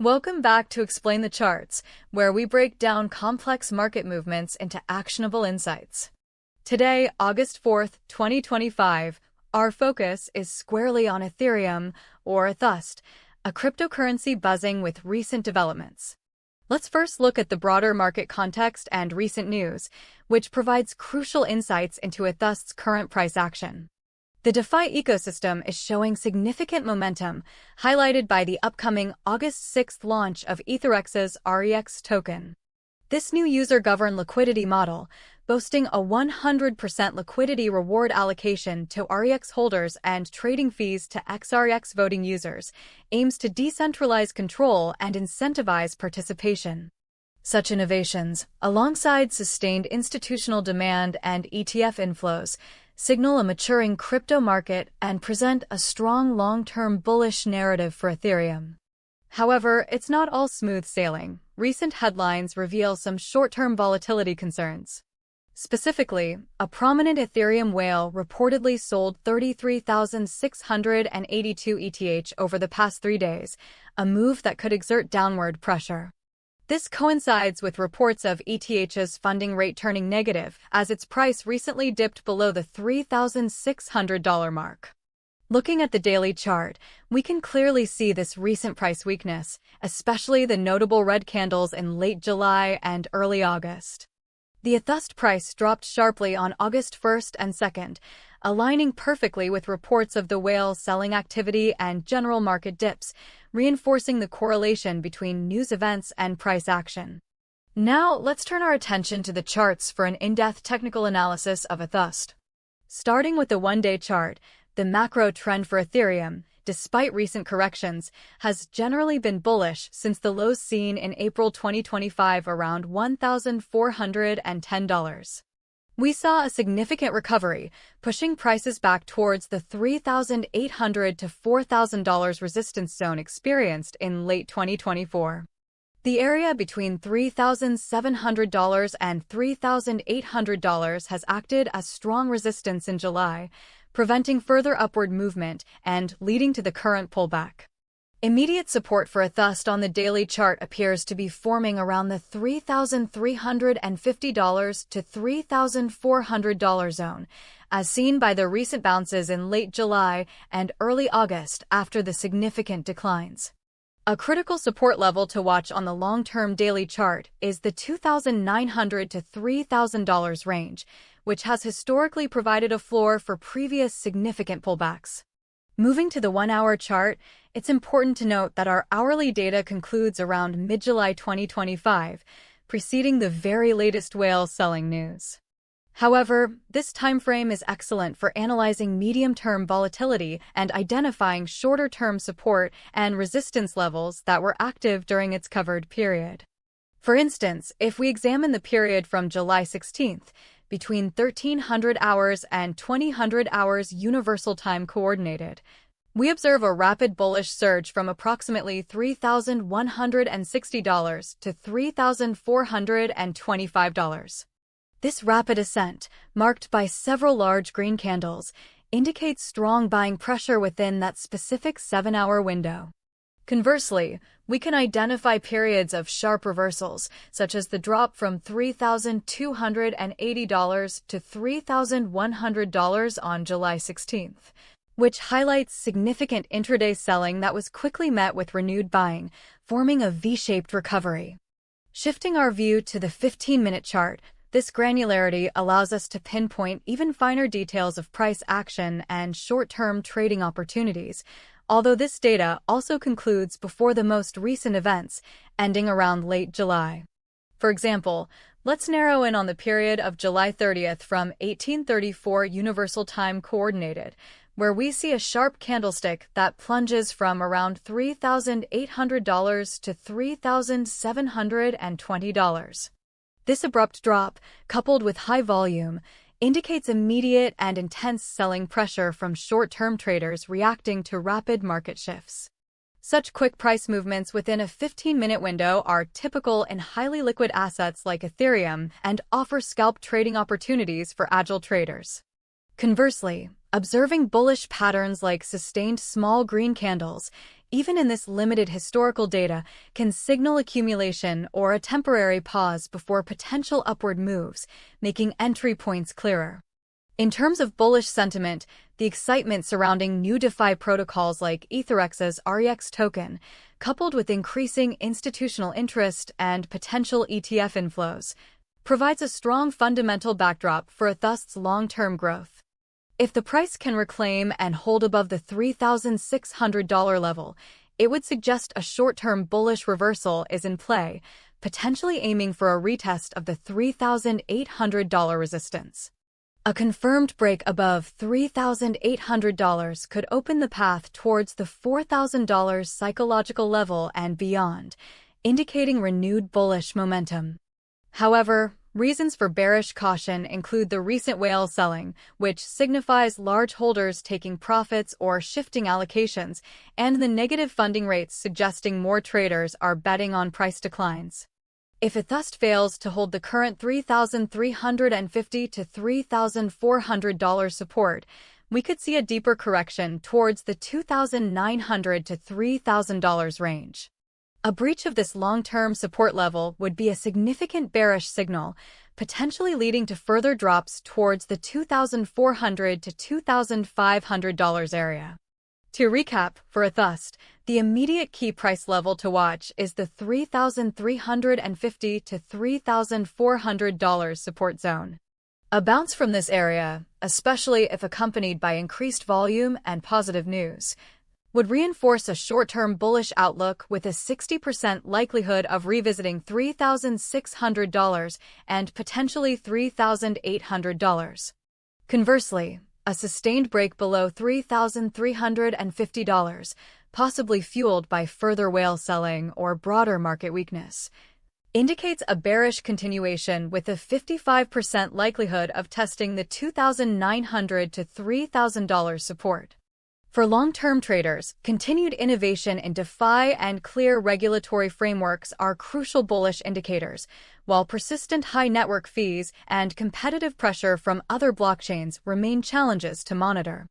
Welcome back to Explain the Charts, where we break down complex market movements into actionable insights. Today, August 4th, 2025, our focus is squarely on Ethereum, or ETHUSD, a cryptocurrency buzzing with recent developments. Let's first look at the broader market context and recent news, which provides crucial insights into ETHUSD's current price action. The DeFi ecosystem is showing significant momentum, highlighted by the upcoming August 6th launch of Etherex REX token. This new user-governed liquidity model, boasting a 100% liquidity reward allocation to REX holders and trading fees to XREX voting users, aims to decentralize control and incentivize participation. Such innovations, alongside sustained institutional demand and ETF inflows, signal a maturing crypto market and present a strong long-term bullish narrative for Ethereum. However, it's not all smooth sailing. Recent headlines reveal some short-term volatility concerns. Specifically, a prominent Ethereum whale reportedly sold 33,682 ETH over the past 3 days, a move that could exert downward pressure. This coincides with reports of ETH's funding rate turning negative, as its price recently dipped below the $3,600 mark. Looking at the daily chart, we can clearly see this recent price weakness, especially the notable red candles in late July and early August. The ETHUSD price dropped sharply on August 1st and 2nd, aligning perfectly with reports of the whale selling activity and general market dips, reinforcing the correlation between news events and price action. Now, let's turn our attention to the charts for an in-depth technical analysis of ETHUSD. Starting with the one-day chart, the macro trend for Ethereum, despite recent corrections, has generally been bullish since the lows seen in April 2025 around $1,410. We saw a significant recovery, pushing prices back towards the $3,800 to $4,000 resistance zone experienced in late 2024. The area between $3,700 and $3,800 has acted as strong resistance in July, preventing further upward movement and leading to the current pullback. Immediate support for ETHUSD on the daily chart appears to be forming around the $3,350 to $3,400 zone, as seen by the recent bounces in late July and early August after the significant declines. A critical support level to watch on the long-term daily chart is the $2,900 to $3,000 range, which has historically provided a floor for previous significant pullbacks. Moving to the one-hour chart, it's important to note that our hourly data concludes around mid-July 2025, preceding the very latest whale selling news. However, this timeframe is excellent for analyzing medium-term volatility and identifying shorter-term support and resistance levels that were active during its covered period. For instance, if we examine the period from July 16th, between 1300 hours and 2000 hours Universal Time Coordinated, we observe a rapid bullish surge from approximately $3,160 to $3,425. This rapid ascent, marked by several large green candles, indicates strong buying pressure within that specific 7-hour window. Conversely, we can identify periods of sharp reversals, such as the drop from $3,280 to $3,100 on July 16th, which highlights significant intraday selling that was quickly met with renewed buying, forming a V-shaped recovery. Shifting our view to the 15-minute chart, this granularity allows us to pinpoint even finer details of price action and short-term trading opportunities, although this data also concludes before the most recent events, ending around late July. For example, let's narrow in on the period of July 30th from 1834 Universal Time Coordinated, where we see a sharp candlestick that plunges from around $3,800 to $3,720. This abrupt drop, coupled with high volume, indicates immediate and intense selling pressure from short-term traders reacting to rapid market shifts. Such quick price movements within a 15-minute window are typical in highly liquid assets like Ethereum and offer scalp trading opportunities for agile traders. Conversely, observing bullish patterns like sustained small green candles even in this limited historical data, can signal accumulation or a temporary pause before potential upward moves, making entry points clearer. In terms of bullish sentiment, the excitement surrounding new DeFi protocols like ETHUSD's REX token, coupled with increasing institutional interest and potential ETF inflows, provides a strong fundamental backdrop for ETHUSD's long-term growth. If the price can reclaim and hold above the $3,600 level, it would suggest a short-term bullish reversal is in play, potentially aiming for a retest of the $3,800 resistance. A confirmed break above $3,800 could open the path towards the $4,000 psychological level and beyond, indicating renewed bullish momentum. However, reasons for bearish caution include the recent whale selling, which signifies large holders taking profits or shifting allocations, and the negative funding rates suggesting more traders are betting on price declines. If ETHUSD fails to hold the current $3,350 to $3,400 support, we could see a deeper correction towards the $2,900 to $3,000 range. A breach of this long-term support level would be a significant bearish signal, potentially leading to further drops towards the $2,400 to $2,500 area. To recap, for ETHUSD, the immediate key price level to watch is the $3,350 to $3,400 support zone. A bounce from this area, especially if accompanied by increased volume and positive news, would reinforce a short-term bullish outlook with a 60% likelihood of revisiting $3,600 and potentially $3,800. Conversely, a sustained break below $3,350, possibly fueled by further whale selling or broader market weakness, indicates a bearish continuation with a 55% likelihood of testing the $2,900 to $3,000 support. For long-term traders, continued innovation in DeFi and clear regulatory frameworks are crucial bullish indicators, while persistent high network fees and competitive pressure from other blockchains remain challenges to monitor.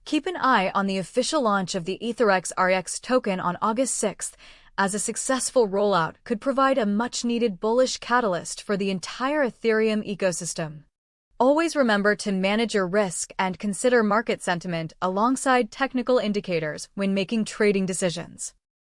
Keep an eye on the official launch of the Etherex REX token on August 6th, as a successful rollout could provide a much-needed bullish catalyst for the entire Ethereum ecosystem. Always remember to manage your risk and consider market sentiment alongside technical indicators when making trading decisions.